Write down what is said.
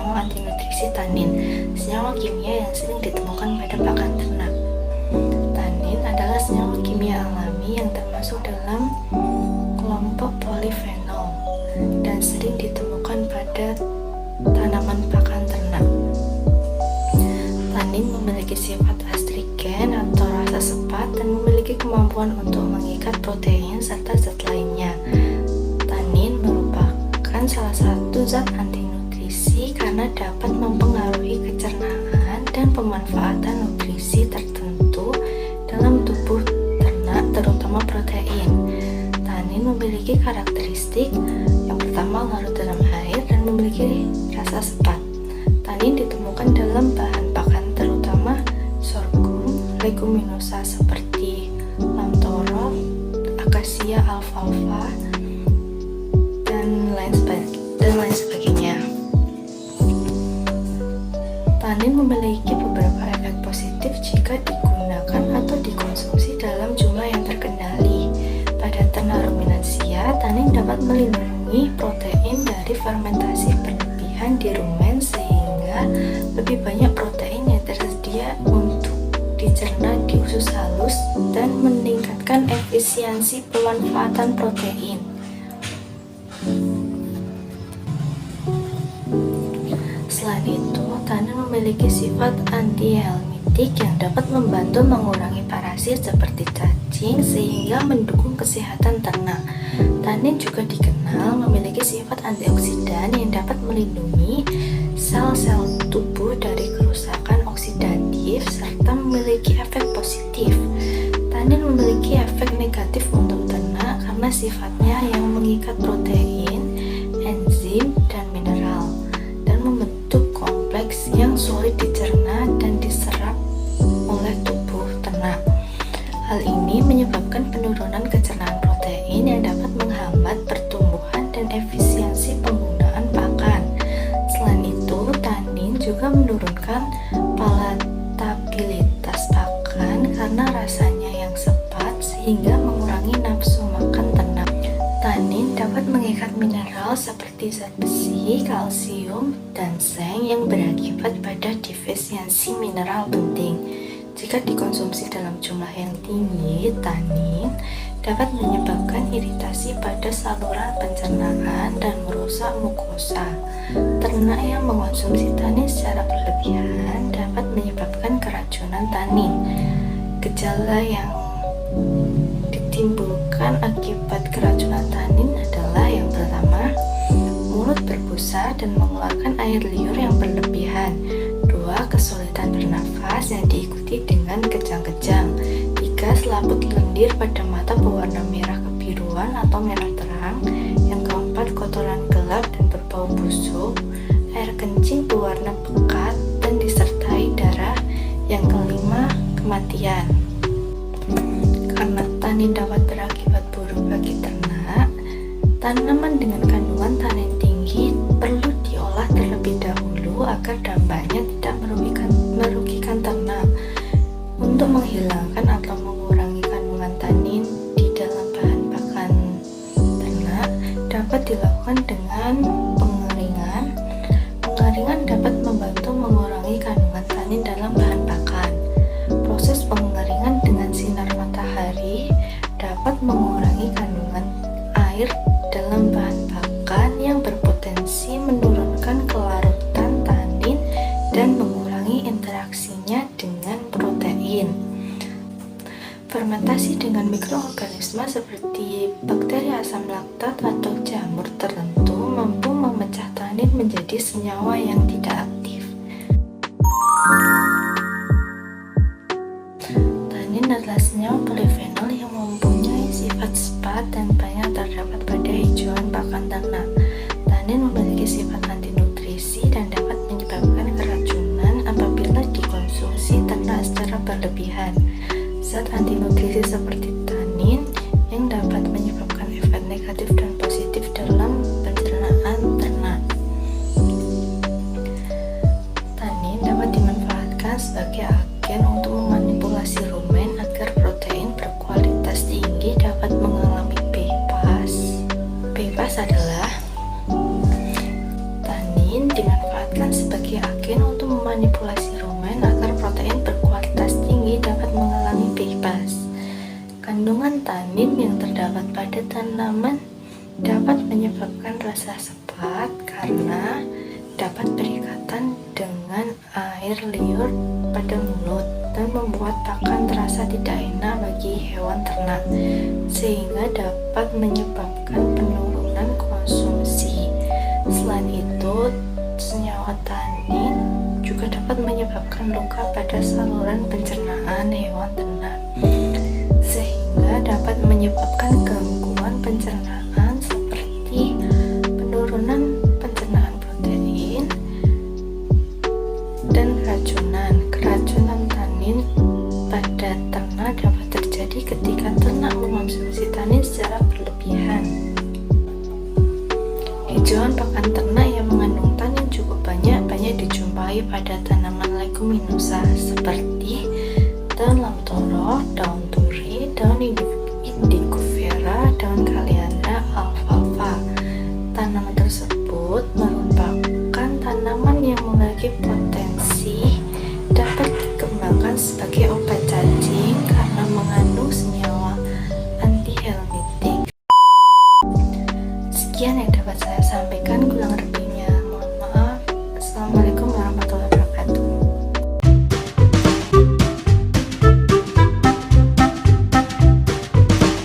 senyawa antinutrisi tanin, senyawa kimia yang sering ditemukan pada pakan ternak. Tanin adalah senyawa kimia alami yang termasuk dalam kelompok polifenol dan sering ditemukan pada tanaman pakan ternak. Tanin memiliki sifat astrigen atau rasa sepat dan memiliki kemampuan untuk mengikat protein serta zat lainnya. Tanin merupakan salah satu zat antinutrisi karena dapat mempengaruhi pencernaan dan pemanfaatan nutrisi tertentu dalam tubuh ternak, terutama protein. Tanin memiliki karakteristik yang pertama larut dalam air dan memiliki rasa sepat. Tanin ditemukan dalam bahan pakan terutama sorghum, leguminosa seperti lamtoro, akasia, alfalfa, dan lain sebagainya. Tanin memiliki beberapa efek positif jika digunakan atau dikonsumsi dalam jumlah yang terkendali. Pada ternak ruminansia, tanin dapat melindungi protein dari fermentasi berlebihan di rumen sehingga lebih banyak protein yang tersedia untuk dicerna di usus halus dan meningkatkan efisiensi pemanfaatan protein. Selain itu, tanin memiliki sifat anti-helmintik yang dapat membantu mengurangi parasit seperti cacing sehingga mendukung kesehatan ternak. Tanin juga dikenal memiliki sifat antioksidan yang dapat melindungi sel-sel tubuh dari kerusakan oksidatif serta memiliki efek positif. Tanin memiliki efek negatif untuk ternak karena sifatnya yang mengikat protein, enzim, dan mineral dan membentuk kompleks yang sulit dicerna dan diserap oleh tubuh ternak. Hal ini menyebabkan penurunan kecernaan protein yang dapat menghambat pertumbuhan dan efisiensi penggunaan pakan. Selain itu, tanin juga menurunkan palatabilitas pakan karena rasanya yang sepat sehingga mengurangi nafsu makan ternak. Tanin dapat mengikat mineral seperti zat besi, kalsium, dan seng yang berakibat pada defisiensi mineral penting. Jika dikonsumsi dalam jumlah yang tinggi, tanin dapat menyebabkan iritasi pada saluran pencernaan dan merusak mukosa. Ternak yang mengonsumsi tanin secara berlebihan dapat menyebabkan keracunan tanin. Gejala yang ditimbulkan akibat keracunan tanin adalah yang pertama, mulut berbusa dan mengeluarkan air liur yang berlebihan. 2. Kesulitan bernafas yang diikuti dengan kejang-kejang. 3. Selaput lendir pada mata berwarna merah kebiruan atau merah terang. Yang keempat, kotoran gelap dan berbau busuk. Air kencing berwarna pekat dan disertai darah. Yang kelima, kematian. Karena tanin dapat berakibat buruk bagi ternak, tanaman dengan kandungan tanin tinggi perlu diolah terlebih dahulu agar dampaknya tidak merugikan ternak. Untuk menghilangkan atau mengurangi kandungan tanin di dalam bahan pakan ternak dapat dilakukan dengan pengeringan. Pengeringan dapat membantu mengurangi kandungan tanin dalam bahan pakan. Proses pengeringan dengan sinar matahari dapat mengurangi kandungan air dalam bahan pakan yang berpotensi menurunkan kelarutan tanin dan mengurangi interaksinya dengan protein. Fermentasi dengan mikroorganisme seperti bakteri asam laktat atau jamur tertentu mampu memecah tanin menjadi senyawa yang tidak aktif. Tanin adalah senyawa polifenol yang mempunyai sifat sepat dan banyak terdapat pada hijauan pakan ternak. Tanin memiliki sifat antinutrisi dan dapat menyebabkan keracunan apabila dikonsumsi ternak secara berlebihan. Zat antinutrisi seperti tanin yang dapat menyebabkan efek negatif dan positif dalam pencernaan ternak. Tanin dapat dimanfaatkan sebagai agen untuk memanipulasi rumen agar protein berkualitas tinggi dapat mengalami PFAS. PFAS adalah tanin dimanfaatkan dimanfaatkan sebagai agen untuk memanipulasi rumen agar protein berkualitas tinggi dapat menghalangi bebas. Kandungan tanin yang terdapat pada tanaman dapat menyebabkan rasa sepat karena dapat berikatan dengan air liur pada mulut dan membuat pakan terasa tidak enak bagi hewan ternak, sehingga dapat menyebabkan penurunan konsumsi. Selain itu, senyawa tanin juga dapat menyebabkan luka pada saluran pencernaan hewan ternak, sehingga dapat menyebabkan gangguan pencernaan seperti penurunan pencernaan protein dan keracunan. Keracunan tanin pada ternak dapat terjadi ketika ternak mengonsumsi tanin secara berlebihan. Hijauan pakan ternak yang mengandung tanin cukup banyak dijumpai pada tanaman leguminosa seperti daun lamtoro, daun turi, daun indigofera, daun kalianda, alfalfa. Tanaman tersebut merupakan tanaman yang memiliki potensi dapat dikembangkan sebagai obat cacing karena mengandung senyawa antihelmintik. Sekian yang dapat saya sampaikan, kurang lebih